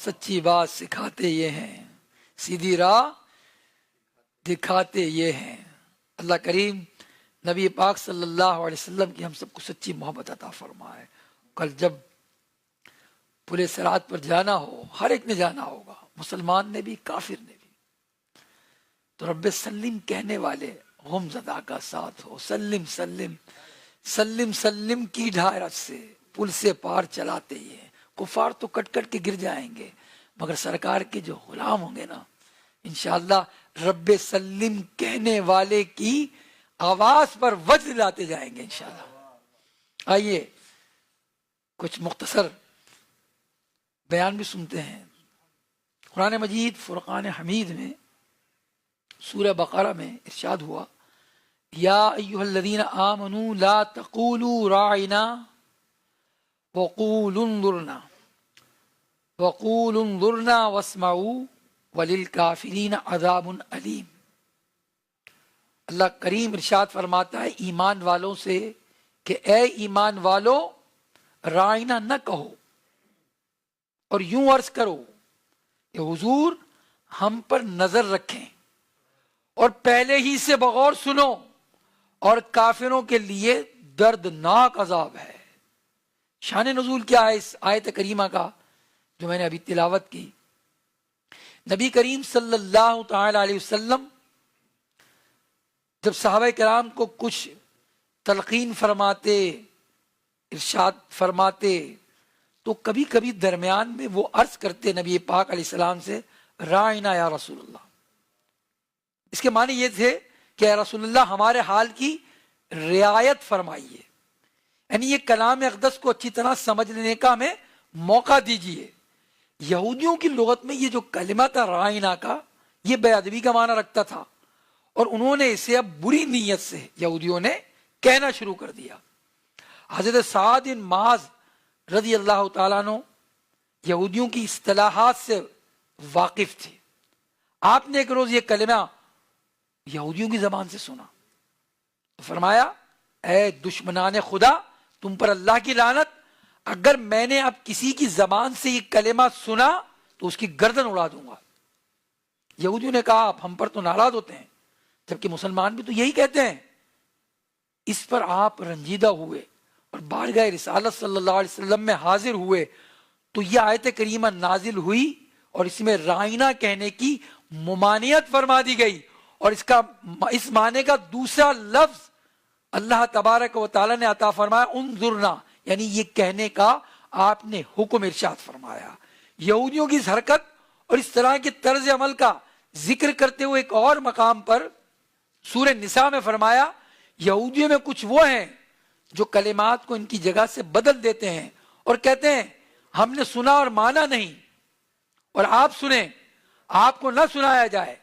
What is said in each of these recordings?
سچی بات سکھاتے یہ ہیں، سیدھی راہ دکھاتے یہ ہیں۔ اللہ کریم نبی پاک صلی اللہ علیہ وسلم کی ہم سب کو سچی محبت عطا فرمائے۔ کل جب پورے صراط پر جانا ہو، ہر ایک نے جانا ہوگا، مسلمان نے بھی کافر نے بھی، تو رب سلم کہنے والے غم زدہ کا ساتھ ہو، سلم سلم سلم سلم کی ڈھارت سے پل سے پار چلاتے ہی ہیں۔ کفار تو کٹ کٹ کے گر جائیں گے، مگر سرکار کے جو غلام ہوں گے نا، انشاءاللہ رب سلم کہنے والے کی آواز پر وجد لاتے جائیں گے انشاءاللہ۔ آئیے کچھ مختصر بیان بھی سنتے ہیں۔ قرآن مجید فرقان حمید میں سورہ بقرہ میں ارشاد ہوا، یا ایھا الذین آمنوا لا تقولوا راعنا وقولوا انظرنا واسمعوا وللکافرین عذاب علیم۔ اللہ کریم ارشاد فرماتا ہے ایمان والوں سے کہ اے ایمان والو، راعنا نہ کہو اور یوں عرض کرو کہ حضور ہم پر نظر رکھیں، اور پہلے ہی سے بغور سنو، اور کافروں کے لیے دردناک عذاب ہے۔ شان نزول کیا ہے اس آیت کریمہ کا جو میں نے ابھی تلاوت کی؟ نبی کریم صلی اللہ تعالی علیہ وسلم جب صحابہ کرام کو کچھ تلقین فرماتے، ارشاد فرماتے، تو کبھی کبھی درمیان میں وہ عرض کرتے نبی پاک علیہ السلام سے، راعنا یا رسول اللہ۔ اس کے معنی یہ تھے کہ اے رسول اللہ ہمارے حال کی رعایت فرمائیے، یعنی یہ کلام اقدس کو اچھی طرح سمجھ لینے کا ہمیں موقع دیجیے۔ یہودیوں کی لغت میں یہ جو کلمہ تھا راعنا کا، یہ بے ادبی کا معنی رکھتا تھا، اور انہوں نے اسے اب بری نیت سے یہودیوں نے کہنا شروع کر دیا۔ حضرت سعد بن معاذ رضی اللہ تعالیٰ عنہ یہودیوں کی اصطلاحات سے واقف تھے۔ آپ نے ایک روز یہ کلمہ یہودیوں کی زبان سے سنا، فرمایا، اے دشمنان خدا، تم پر اللہ کی لعنت، اگر میں نے اب کسی کی زبان سے یہ کلمہ سنا تو اس کی گردن اڑا دوں گا۔ یہودیوں نے کہا آپ ہم پر تو ناراض ہوتے ہیں، جبکہ مسلمان بھی تو یہی کہتے ہیں۔ اس پر آپ رنجیدہ ہوئے اور بارگاہ رسالت صلی اللہ علیہ وسلم میں حاضر ہوئے، تو یہ آیت کریمہ نازل ہوئی اور اس میں راعنا کہنے کی ممانعت فرما دی گئی، اور اس معنی کا دوسرا لفظ اللہ تبارک و تعالی نے عطا فرمایا، انظرنا، یعنی یہ کہنے کا آپ نے حکم ارشاد فرمایا۔ یہودیوں کی اس حرکت اور اس طرح کے طرز عمل کا ذکر کرتے ہوئے ایک اور مقام پر سورہ نساء میں فرمایا، یہودیوں میں کچھ وہ ہیں جو کلمات کو ان کی جگہ سے بدل دیتے ہیں اور کہتے ہیں ہم نے سنا اور مانا نہیں، اور آپ سنیں، آپ کو نہ سنایا جائے،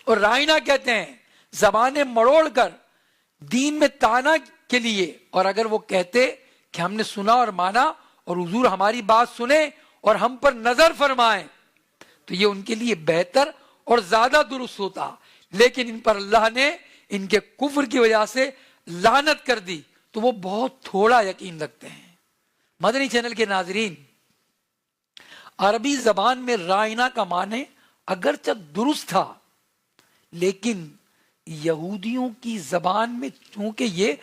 اور راعنا کہتے ہیں زبانیں مڑوڑ کر دین میں تانا کے لیے، اور اگر وہ کہتے کہ ہم نے سنا اور مانا اور حضور ہماری بات سنیں اور ہم پر نظر فرمائیں تو یہ ان کے لیے بہتر اور زیادہ درست ہوتا، لیکن ان پر اللہ نے ان کے کفر کی وجہ سے لعنت کر دی، تو وہ بہت تھوڑا یقین رکھتے ہیں۔ مدنی چینل کے ناظرین، عربی زبان میں راعنا کا معنی اگرچہ درست تھا، لیکن یہودیوں کی زبان میں چونکہ یہ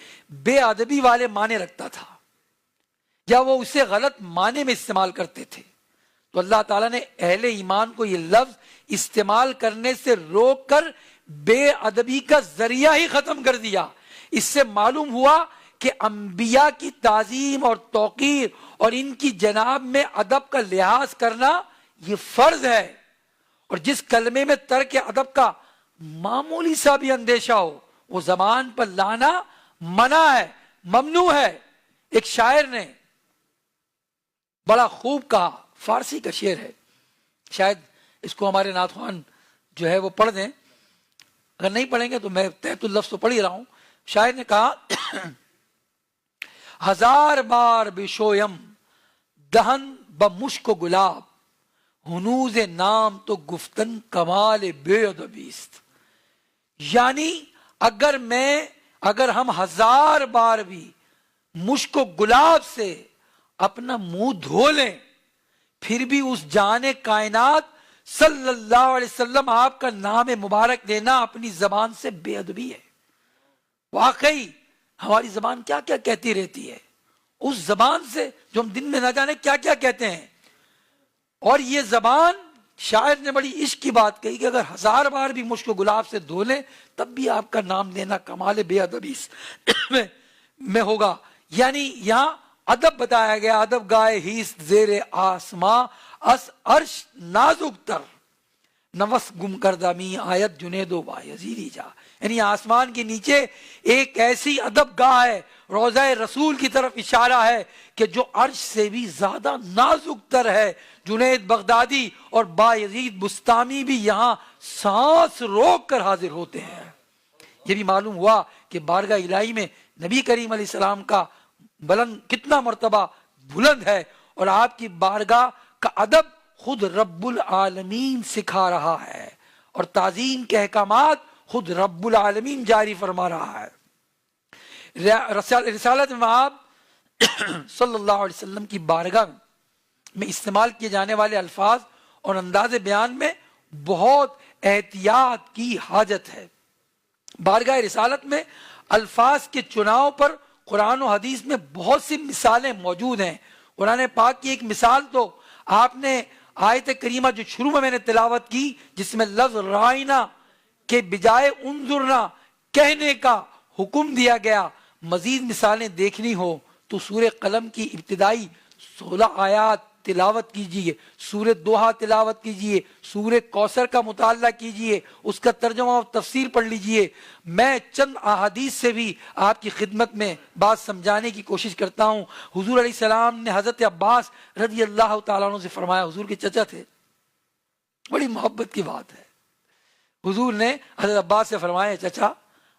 بے ادبی والے معنی رکھتا تھا، یا وہ اسے غلط معنی میں استعمال کرتے تھے، تو اللہ تعالیٰ نے اہل ایمان کو یہ لفظ استعمال کرنے سے روک کر بے ادبی کا ذریعہ ہی ختم کر دیا۔ اس سے معلوم ہوا کہ انبیاء کی تعظیم اور توقیر اور ان کی جناب میں ادب کا لحاظ کرنا یہ فرض ہے، اور جس کلمے میں ترک ادب کا معمولی سا بھی اندیشہ ہو وہ زبان پر لانا منع ہے، ممنوع ہے۔ ایک شاعر نے بڑا خوب کہا، فارسی کا شعر ہے، شاید اس کو ہمارے نعت خوان جو ہے وہ پڑھ دیں، اگر نہیں پڑھیں گے تو میں تحت اللفظ تو پڑھ ہی رہا ہوں۔ شاعر نے کہا، ہزار بار بشویم دہن بمشک و گلاب، ہنوز نام تو گفتن کمال بے ادبیست۔ یعنی اگر ہم ہزار بار بھی مشک و گلاب سے اپنا منہ دھو لیں پھر بھی اس جان کائنات صلی اللہ علیہ وسلم آپ کا نام مبارک لینا اپنی زبان سے بے ادبی ہے۔ واقعی ہماری زبان کیا کیا کہتی رہتی ہے، اس زبان سے جو ہم دن میں نہ جانے کیا کیا کہتے ہیں۔ اور یہ زبان، شاعر نے بڑی عشق کی بات کہی کہ اگر 1000 بار بھی مشک و گلاب سے دھو لیں تب بھی آپ کا نام لینا کمال بے ادبی میں ہوگا۔ یعنی یہاں ادب بتایا گیا، ادب گائے ہیست زیر آسماں اس عرش نازک تر، نوس گم کردہ می آیت جنید و بایزیدی جا۔ یعنی آسمان کے نیچے ایک ایسی ادب گاہ ہے، روضہ رسول کی طرف اشارہ ہے کہ جو عرش سے بھی زیادہ نازک تر ہے۔ جنید بغدادی اور بایزید بستامی بھی یہاں سانس روک کر حاضر ہوتے ہیں۔ یہ بھی معلوم ہوا کہ بارگاہ الہی میں نبی کریم علیہ السلام کا بلند کتنا مرتبہ بلند ہے، اور آپ کی بارگاہ کا ادب خود رب العالمین سکھا رہا ہے، اور تعظیم کے احکامات خود رب العالمین جاری فرما رہا ہے۔ رسالت مآب صلی اللہ علیہ وسلم کی بارگاہ میں استعمال کیے جانے والے الفاظ اور انداز بیان میں بہت احتیاط کی حاجت ہے۔ بارگاہ رسالت میں الفاظ کے چناؤ پر قرآن و حدیث میں بہت سی مثالیں موجود ہیں۔ قرآن پاک کی ایک مثال تو آپ نے آیت کریمہ جو شروع میں نے تلاوت کی، جس میں لفظ رائنا کے بجائے انظرنا کہنے کا حکم دیا گیا۔ مزید مثالیں دیکھنی ہو تو سورہ قلم کی ابتدائی 16 آیات تلاوت کیجئے، سورہ دوحہ تلاوت کیجئے، سورہ کوثر کا مطالعہ کیجئے، اس کا ترجمہ و تفسیر پڑھ لیجئے۔ میں چند احادیث سے بھی آپ کی خدمت میں بات سمجھانے کی کوشش کرتا ہوں۔ حضور علیہ السلام نے حضرت عباس رضی اللہ تعالیٰ عنہ سے فرمایا، حضور کے چچا تھے، بڑی محبت کی بات ہے۔ حضور نے حضرت عباس سے فرمایا، چچا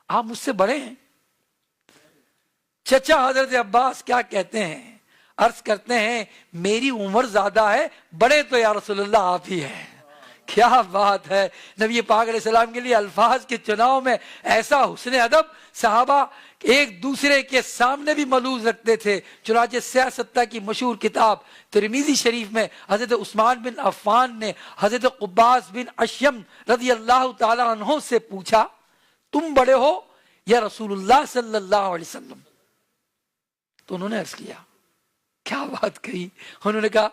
آپ مجھ سے بڑے ہیں۔ چچا حضرت عباس کیا کہتے ہیں؟ عرض کرتے ہیں میری عمر زیادہ ہے، بڑے تو یا رسول اللہ آپ ہی ہیں۔ کیا بات ہے! نبی پاک علیہ السلام کے لیے الفاظ کے چناؤ میں ایسا حسن ادب، صحابہ ایک دوسرے کے سامنے بھی ملوز رکھتے تھے۔ چنانچہ سیاستہ کی مشہور کتاب ترمذی شریف میں حضرت عثمان بن عفان نے حضرت قباس بن اشیم رضی اللہ تعالی عنہ سے پوچھا، تم بڑے ہو یا رسول اللہ صلی اللہ علیہ وسلم؟ تو انہوں نے عرض کیا، کیا بات کہی؟ انہوں نے کہا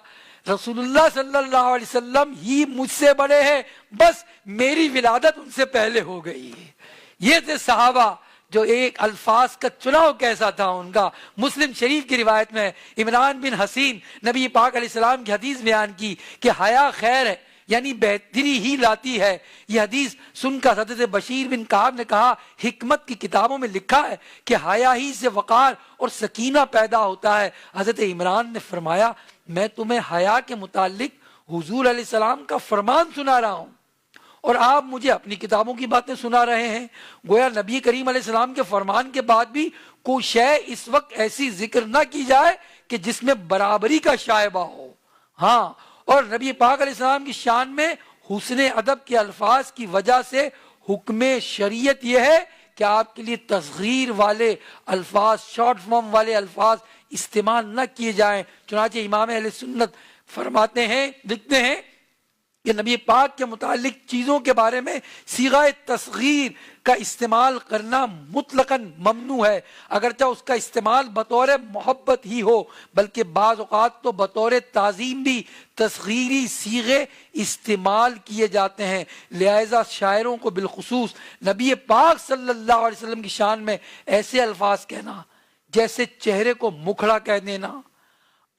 رسول اللہ صلی اللہ علیہ وسلم ہی مجھ سے بڑے ہیں، بس میری ولادت ان سے پہلے ہو گئی۔ یہ تھے صحابہ جو ایک الفاظ کا چناؤ کیسا تھا ان کا۔ مسلم شریف کی روایت میں عمران بن حسین نبی پاک علیہ السلام کی حدیث بیان کی کہ حیا خیر ہے، یعنی بہتری ہی لاتی ہے۔ یہ حدیث سن کر حضرت بشیر بن کعب نے کہا، حکمت کی کتابوں میں لکھا ہے کہ حیا ہی سے وقار اور سکینہ پیدا ہوتا ہے۔ حضرت عمران نے فرمایا، میں تمہیں حیا کے متعلق حضور علیہ السلام کا فرمان سنا رہا ہوں اور آپ مجھے اپنی کتابوں کی باتیں سنا رہے ہیں۔ گویا نبی کریم علیہ السلام کے فرمان کے بعد بھی کوئی شے اس وقت ایسی ذکر نہ کی جائے کہ جس میں برابری کا شائبہ ہو۔ ہاں، اور نبی پاک علیہ السلام کی شان میں حسن ادب کے الفاظ کی وجہ سے حکم شریعت یہ ہے کہ آپ کے لیے تصغیر والے الفاظ، شارٹ فارم والے الفاظ استعمال نہ کیے جائیں۔ چنانچہ امام اہل سنت فرماتے ہیں، لکھتے ہیں کہ نبی پاک کے متعلق چیزوں کے بارے میں صیغہ تصغیر کا استعمال کرنا مطلقاً ممنوع ہے، اگرچہ اس کا استعمال بطور محبت ہی ہو، بلکہ بعض اوقات تو بطور تعظیم بھی تصغیری صیغے استعمال کیے جاتے ہیں۔ لہذا شاعروں کو بالخصوص نبی پاک صلی اللہ علیہ وسلم کی شان میں ایسے الفاظ کہنا جیسے چہرے کو مکھڑا کہہ دینا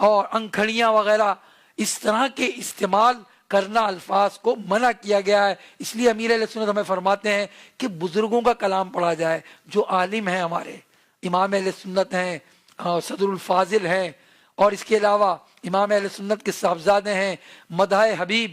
اور انکھڑیاں وغیرہ، اس طرح کے استعمال کرنا الفاظ کو منع کیا گیا ہے۔ اس لیے امیر اہل سنت ہمیں فرماتے ہیں کہ بزرگوں کا کلام پڑھا جائے، جو عالم ہیں، ہمارے امام اہل سنت ہیں، صدر الفاضل ہیں، اور اس کے علاوہ امام اہل سنت کے صاحبزادے ہیں، مدح حبیب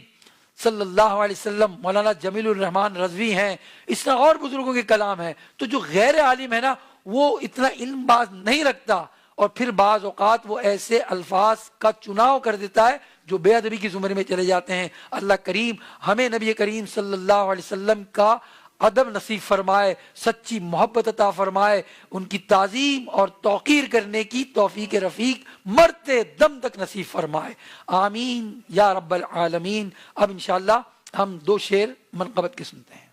صلی اللہ علیہ وسلم مولانا جمیل الرحمن رضوی ہیں، اس طرح اور بزرگوں کے کلام ہیں۔ تو جو غیر عالم ہے نا، وہ اتنا علم باز نہیں رکھتا، اور پھر بعض اوقات وہ ایسے الفاظ کا چناؤ کر دیتا ہے جو بے ادبی کی زمرے میں چلے جاتے ہیں۔ اللہ کریم ہمیں نبی کریم صلی اللہ علیہ وسلم کا ادب نصیب فرمائے، سچی محبت عطا فرمائے، ان کی تعظیم اور توقیر کرنے کی توفیق رفیق مرتے دم تک نصیب فرمائے، آمین یا رب العالمین۔ اب انشاءاللہ ہم 2 شعر منقبت کے سنتے ہیں۔